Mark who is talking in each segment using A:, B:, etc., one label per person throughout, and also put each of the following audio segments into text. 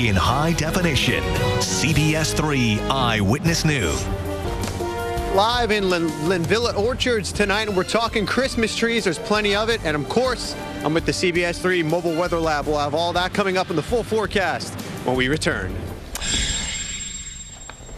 A: in high definition. CBS 3 Eyewitness News.
B: Live in Linvilla Orchards tonight, we're talking Christmas trees. There's plenty of it. And of course, I'm with the CBS 3 Mobile Weather Lab. We'll have all that coming up in the full forecast when we return.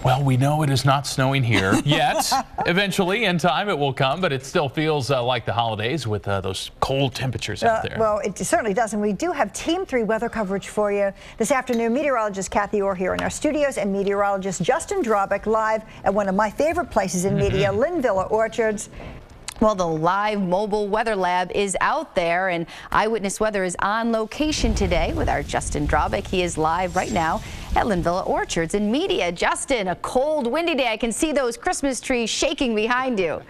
C: Well, we know it is not snowing here yet. Eventually, in time, it will come, but it still feels like the holidays with those cold temperatures out there.
D: Well, it certainly does, and we do have Team 3 weather coverage for you this afternoon. Meteorologist Kathy Orr here in our studios, and meteorologist Justin Drabek live at one of my favorite places in media, Linvilla Orchards.
E: Well, the live mobile weather lab is out there, and Eyewitness Weather is on location today with our Justin Drabek. He is live right now at Linvilla Orchards in media. Justin, a cold, windy day. I can see those Christmas trees shaking behind you.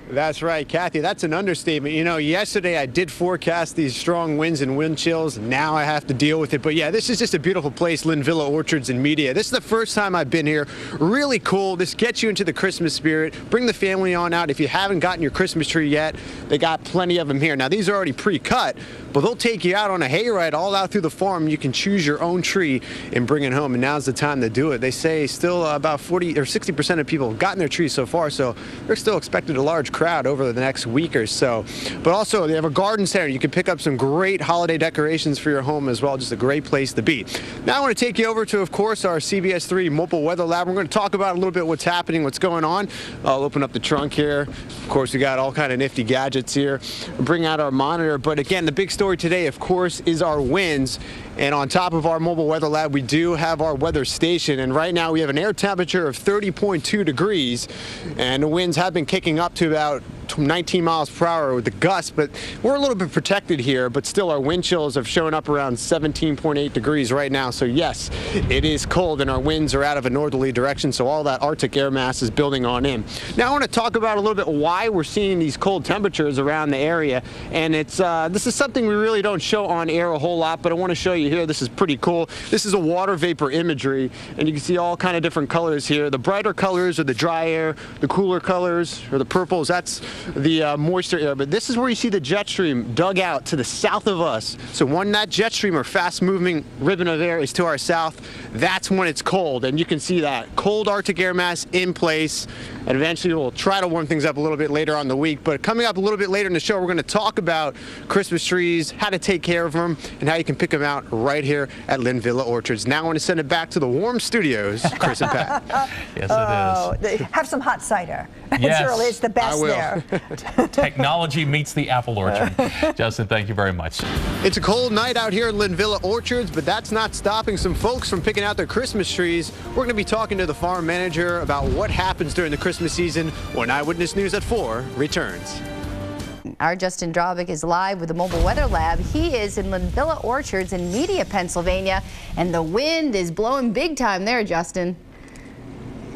B: That's right, Kathy. That's an understatement. You know, yesterday I did forecast these strong winds and wind chills. Now I have to deal with it. But yeah, this is just a beautiful place, Linvilla Orchards in media. This is the first time I've been here. Really cool. This gets you into the Christmas spirit. Bring the family on out. If you haven't gotten your Christmas tree yet, they got plenty of them here. Now, these are already pre-cut, but they'll take you out on a hayride all out through the farm. You can choose your own tree and bring it home. And now's the time to do it. They say still about 40 or 60% of people have gotten their trees so far, so they're still expected a large crowd over the next week or so. But also, they have a garden center. You can pick up some great holiday decorations for your home as well. Just a great place to be. Now I want to take you over to, of course, our CBS 3 Mobile Weather Lab. We're going to talk about a little bit what's happening, what's going on. I'll open up the trunk here. Of course, we got all kind of nifty gadgets here. Bring out our monitor. But again, the big story today, of course, is our winds. And on top of our mobile weather lab, we do have our weather station. And right now we have an air temperature of 30.2 degrees. And the winds have been kicking up to about 19 miles per hour with the gusts, but we're a little bit protected here, but still our wind chills have shown up around 17.8 degrees right now. So yes, it is cold and our winds are out of a northerly direction, so all that Arctic air mass is building on in. Now I want to talk about a little bit why we're seeing these cold temperatures around the area, and it's this is something we really don't show on air a whole lot, but I want to show you here. This is pretty cool. This is a water vapor imagery, and you can see all kind of different colors here. The brighter colors are the dry air, the cooler colors are the purples. That's the moisture air, but this is where you see the jet stream dug out to the south of us. So when that jet stream or fast moving ribbon of air is to our south, that's when it's cold, and you can see that cold Arctic air mass in place. And eventually we'll try to warm things up a little bit later on in the week. But coming up a little bit later in the show, we're going to talk about Christmas trees, how to take care of them, and how you can pick them out right here at Linvilla Orchards. Now I want to send it back to the warm studios, Chris and Pat.
C: Yes, it is.
D: Have some hot cider.
C: Yes.
D: It's early. It's the best there.
C: Technology meets the apple orchard. Justin, thank you very much.
B: It's a cold night out here at Linvilla Orchards, but that's not stopping some folks from picking out their Christmas trees. We're going to be talking to the farm manager about what happens during the Christmas season when Eyewitness News at 4 returns.
E: Our Justin Drabek is live with the Mobile Weather Lab. He is in Linvilla Orchards in Media, Pennsylvania, and the wind is blowing big time there, Justin.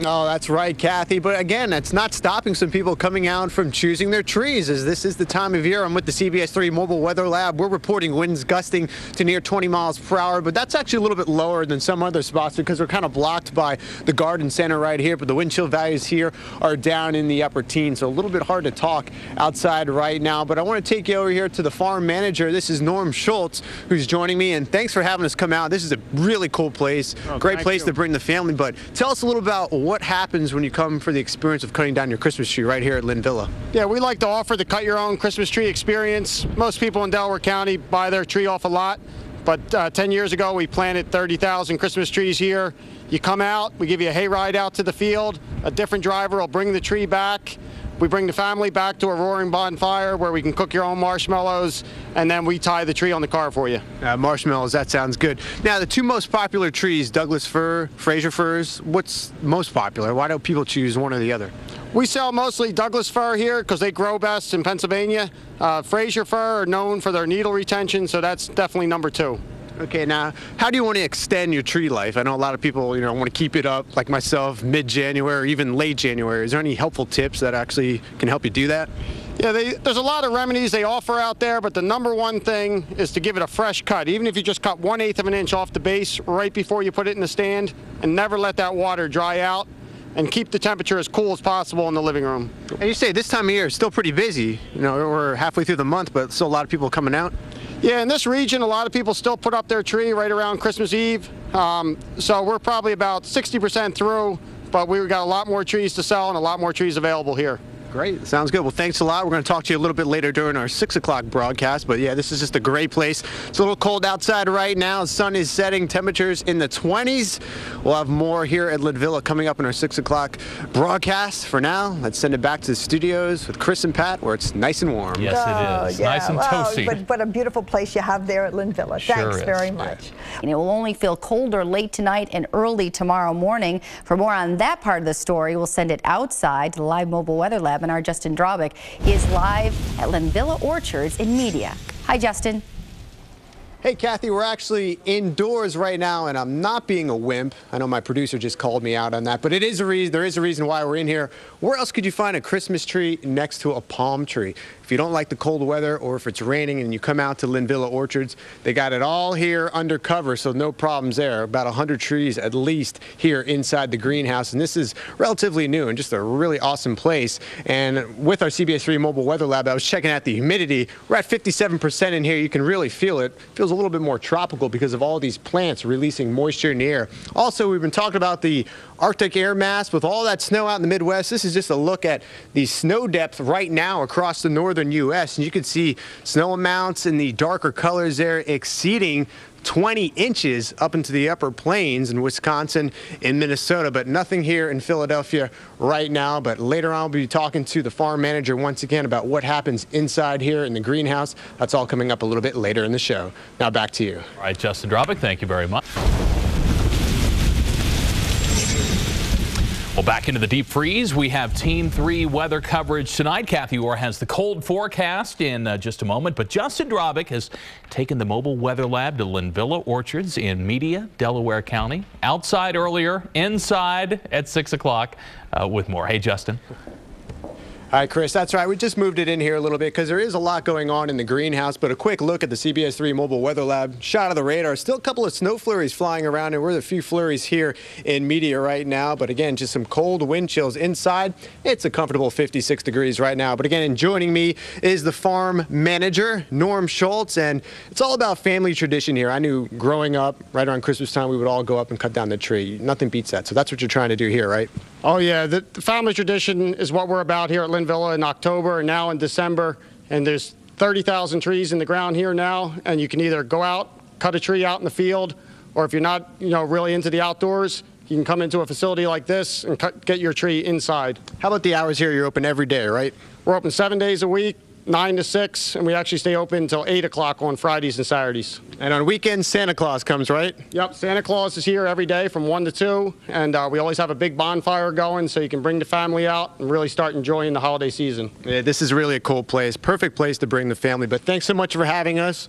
B: Oh, that's right, Kathy. But again, that's not stopping some people coming out from choosing their trees, as this is the time of year. I'm with the CBS 3 Mobile Weather Lab. We're reporting winds gusting to near 20 miles per hour, but that's actually a little bit lower than some other spots because we're kind of blocked by the garden center right here. But the wind chill values here are down in the upper teens, so a little bit hard to talk outside right now. But I want to take you over here to the farm manager. This is Norm Schultz, who's joining me, and thanks for having us come out. This is a really cool place, great place to bring the family. But tell us a little about what happens when you come for the experience of cutting down your Christmas tree right here at Linvilla.
F: Yeah, we like to offer the cut your own Christmas tree experience. Most people in Delaware County buy their tree off a lot, but 10 years ago we planted 30,000 Christmas trees here. You come out, we give you a hayride out to the field, a different driver will bring the tree back. We bring the family back to a roaring bonfire where we can cook your own marshmallows, and then we tie the tree on the car for you.
B: Marshmallows, that sounds good. Now, the two most popular trees, Douglas fir, Fraser firs, what's most popular? Why don't people choose one or the other?
F: We sell mostly Douglas fir here because they grow best in Pennsylvania. Fraser fir are known for their needle retention, so that's definitely number 2.
B: Okay, now, how do you want to extend your tree life? I know a lot of people, want to keep it up, like myself, mid-January or even late January. Is there any helpful tips that actually can help you do that?
F: Yeah, there's a lot of remedies they offer out there, but the number one thing is to give it a fresh cut. Even if you just cut 1/8 of an inch off the base right before you put it in the stand, and never let that water dry out, and keep the temperature as cool as possible in the living room.
B: And you say this time of year is still pretty busy. We're halfway through the month, but still a lot of people coming out.
F: Yeah, in this region, a lot of people still put up their tree right around Christmas Eve. So we're probably about 60% through, but we've got a lot more trees to sell and a lot more trees available here.
B: Great. Sounds good. Well, thanks a lot. We're going to talk to you a little bit later during our 6 o'clock broadcast. But yeah, this is just a great place. It's a little cold outside right now. The sun is setting. Temperatures in the 20s. We'll have more here at Linvilla coming up in our 6 o'clock broadcast. For now, let's send it back to the studios with Chris and Pat, where it's nice and warm.
C: Yes, it is.
D: Yeah.
C: Nice and toasty.
D: But a beautiful place you have there at Linvilla.
C: Sure
D: Thanks
C: is.
D: very much.
E: And it will only feel colder late tonight and early tomorrow morning. For more on that part of the story, we'll send it outside to the live mobile weather lab and our Justin Drabek. He is live at Linvilla Orchards in Media. Hi, Justin.
B: Hey, Kathy, we're actually indoors right now, and I'm not being a wimp. I know my producer just called me out on that, but there is a reason why we're in here. Where else could you find a Christmas tree next to a palm tree? If you don't like the cold weather or if it's raining and you come out to Linvilla Orchards, they got it all here under cover, so no problems there. About 100 trees at least here inside the greenhouse, and this is relatively new and just a really awesome place. And with our CBS 3 mobile weather lab, I was checking out the humidity. We're at 57% in here. You can really feel it. Feels a little bit more tropical because of all these plants releasing moisture in the air. Also, we've been talking about the Arctic air mass with all that snow out in the Midwest. This is just a look at the snow depth right now across the northern U.S. And you can see snow amounts in the darker colors there exceeding 20 inches up into the upper plains in Wisconsin and Minnesota, but nothing here in Philadelphia right now. But later on, I'll be talking to the farm manager once again about what happens inside here in the greenhouse. That's all coming up a little bit later in the show. Now back to you.
C: All right, Justin Drabek, thank you very much. Well, back into the deep freeze, we have Team 3 weather coverage tonight. Kathy Orr has the cold forecast in just a moment, but Justin Drabek has taken the mobile weather lab to Linvilla Orchards in Media, Delaware County. Outside earlier, inside at 6 o'clock with more. Hey, Justin.
B: All right, Chris, that's right. We just moved it in here a little bit because there is a lot going on in the greenhouse, but a quick look at the CBS 3 mobile weather lab. Shot of the radar. Still a couple of snow flurries flying around, and we're a few flurries here in Media right now. But again, just some cold wind chills inside. It's a comfortable 56 degrees right now. But again, and joining me is the farm manager, Norm Schultz, and it's all about family tradition here. I knew growing up, right around Christmas time, we would all go up and cut down the tree. Nothing beats that. So that's what you're trying to do here, right?
F: Oh, yeah. The family tradition is what we're about here at Linvilla in October and now in December. And there's 30,000 trees in the ground here now. And you can either go out, cut a tree out in the field, or if you're not, really into the outdoors, you can come into a facility like this and get your tree inside.
B: How about the hours here? You're open every day, right?
F: We're open 7 days a week, 9 to 6, and we actually stay open until 8 o'clock on Fridays and Saturdays.
B: And on weekends, Santa Claus comes, right?
F: Yep, Santa Claus is here every day from 1 to 2, and we always have a big bonfire going so you can bring the family out and really start enjoying the holiday season.
B: Yeah, this is really a cool place. Perfect place to bring the family. But thanks so much for having us.